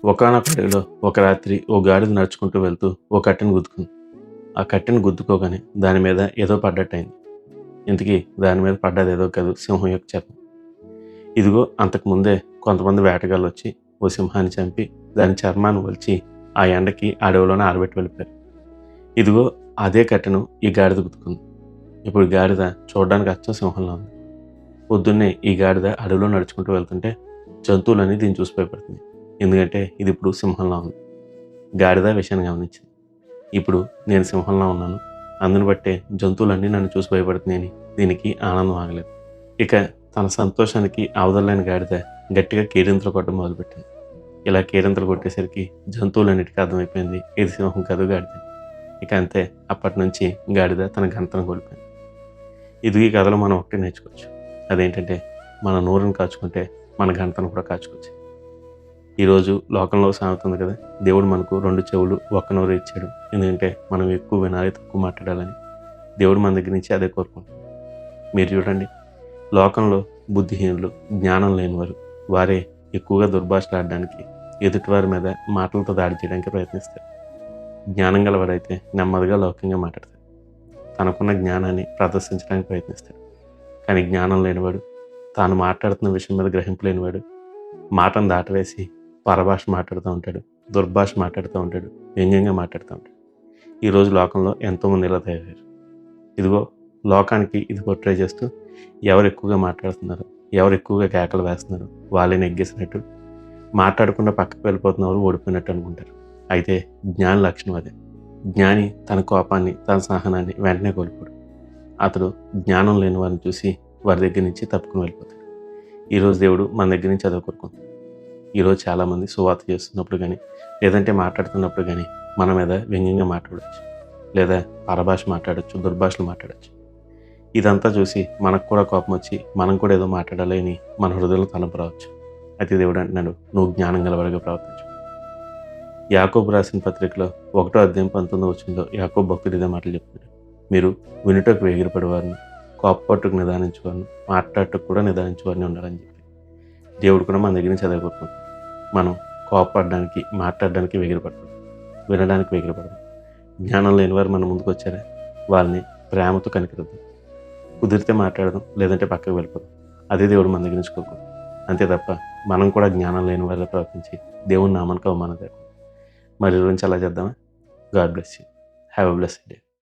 ఒకానొక అడవిలో ఒక రాత్రి ఓ గాడిద నడుచుకుంటూ వెళ్తూ ఓ కట్టెను గుద్దుకుంది. ఆ కట్టెను గుద్దుకోగానే దాని మీద ఏదో పడ్డట్టయింది. ఇంతకీ దాని మీద పడ్డదేదో కాదు, సింహం యొక్క చర్మం. ఇదిగో అంతకుముందే కొంతమంది వేటగాళ్ళొచ్చి ఓ సింహాన్ని చంపి దాని చర్మాన్ని ఒలిచి ఆ ఎండకి అడవిలోనే ఆరబెట్టి వెళ్ళిపోయారు. ఇదిగో అదే కట్టెను ఈ గాడిద గుద్దుకుంది. ఇప్పుడు ఈ గాడిద చూడడానికి అచ్చం సింహంలా ఉంది. పొద్దున్నే ఈ గాడిద అడవిలో నడుచుకుంటూ వెళ్తుంటే జంతువులన్నీ దీన్ని చూసి భయపడుతుంది. ఎందుకంటే ఇది ఇప్పుడు సింహంలా ఉంది. గాడిద విషయాన్ని గమనించింది. ఇప్పుడు నేను సింహంలా ఉన్నాను. అందును బట్టే జంతువులన్నీ నన్ను చూసి భయపడుతున్నాయని దీనికి ఆనందం ఆగలేదు. ఇక తన సంతోషానికి అవధుల్లేని గాడిద గట్టిగా కేరింతలు కొట్టడం మొదలుపెట్టింది. ఇలా కేరింతలు కొట్టేసరికి జంతువులన్నిటికీ అర్థమైపోయింది ఇది సింహం కాదు గాడిద. ఇక అంతే, అప్పటి నుంచి గాడిద తన ఘనతను కోల్పోయింది. ఇది ఈ కథలో మనం ఒకటి నేర్చుకోవచ్చు. అదేంటంటే మన నోరుని కాచుకుంటే మన ఘనతను కూడా కాచుకోవచ్చు. ఈరోజు లోకంలో సామెత ఉంది కదా, దేవుడు మనకు 2 చెవులు, ఒక్క నోరు ఇచ్చాడు. ఎందుకంటే మనం ఎక్కువ వినాలి, తక్కువ మాట్లాడాలని. దేవుడు మన దగ్గర నుంచి అదే కోరుకుంటున్నాడు. మీరు చూడండి, లోకంలో బుద్ధిహీనులు, జ్ఞానం లేనివారు, వారే ఎక్కువగా దుర్భాషలాడడానికి, ఎదుటివారి మీద మాటలతో దాడి చేయడానికి ప్రయత్నిస్తారు. జ్ఞానం గలవారైతే నెమ్మదిగా లౌక్యంగా మాట్లాడతారు. తనకున్న జ్ఞానాన్ని ప్రదర్శించడానికి ప్రయత్నిస్తాడు. కానీ జ్ఞానం లేనివాడు, తాను మాట్లాడుతున్న విషయం మీద గ్రహింపు లేనివాడు మాటను దాటవేసి పరభాష మాట్లాడుతూ ఉంటాడు, దుర్భాష మాట్లాడుతూ ఉంటాడు, వ్యంగ్యంగా మాట్లాడుతూ ఉంటాడు. ఈరోజు లోకంలో ఎంతోమంది ఇలా తయారయ్యారు. ఇదిగో లోకానికి ఇది పోర్ట్రే చేస్తూ ఎవరు ఎక్కువగా మాట్లాడుతున్నారు, ఎవరు ఎక్కువగా కేకలు వేస్తున్నారు, వాళ్ళని నెగ్గేసినట్టు, మాట్లాడకుండా పక్కకు వెళ్ళిపోతున్నవారు ఓడిపోయినట్టు అనుకుంటారు. అయితే జ్ఞాని లక్షణం అదే. జ్ఞాని తన కోపాన్ని, తన సహనాన్ని వెంటనే కోల్పోడు. అతడు జ్ఞానం లేని వారిని చూసి వారి దగ్గర నుంచి తప్పుకుని వెళ్ళిపోతాడు. ఈరోజు దేవుడు మన దగ్గర నుంచి అదే కోరుకుంటాడు. ఈరోజు చాలామంది సువార్త చేస్తున్నప్పుడు కానీ, లేదంటే మాట్లాడుతున్నప్పుడు కానీ మన మీద వ్యంగ్యంగా మాట్లాడవచ్చు, లేదా పరభాష మాట్లాడచ్చు, దుర్భాషలు మాట్లాడచ్చు. ఇదంతా చూసి మనకు కూడా కోపం వచ్చి మనం కూడా ఏదో మాట్లాడాలి అని మన హృదయంలో తలంపు రావచ్చు. అయితే దేవుడు అంటున్నాడు, నువ్వు జ్ఞానం గలవాడిగా ప్రవర్తించు. యాకోబు రాసిన పత్రికలో 1వ అధ్యాయం 19వ వచనంలో యాకోబు భక్తుడు ఇదే మాటలు చెప్తున్నాడు. మీరు వినుటకు వేగిరపడేవారిని, కోపపట్టుకు నిదానించువారిని, మాట్లాడటకు కూడా నిదానించువారిని ఉండాలని చెప్పి దేవుడు కూడా మన దగ్గర నుంచి చదవకుంటున్నాడు. మనం కోపపడడానికి, మాట్లాడడానికి వేగిరపడతాం, వినడానికి వేగిరపడతాం. జ్ఞానం లేని వారు మన ముందుకు వచ్చారా, వాళ్ళని ప్రేమతో కనికరిద్దాం. కుదిరితే మాట్లాడదాం, లేదంటే పక్కకు వెళ్ళిపోదాం. అదే దేవుడు మన దగ్గర నుంచి కోరుకుంటాం. అంతే తప్ప మనం కూడా జ్ఞానం లేని వారిలో ప్రవర్తించి దేవుని నామానికి అవమానం తేకుండా. మరి గురించి అలా చేద్దామా? God bless you. Have a blessed day.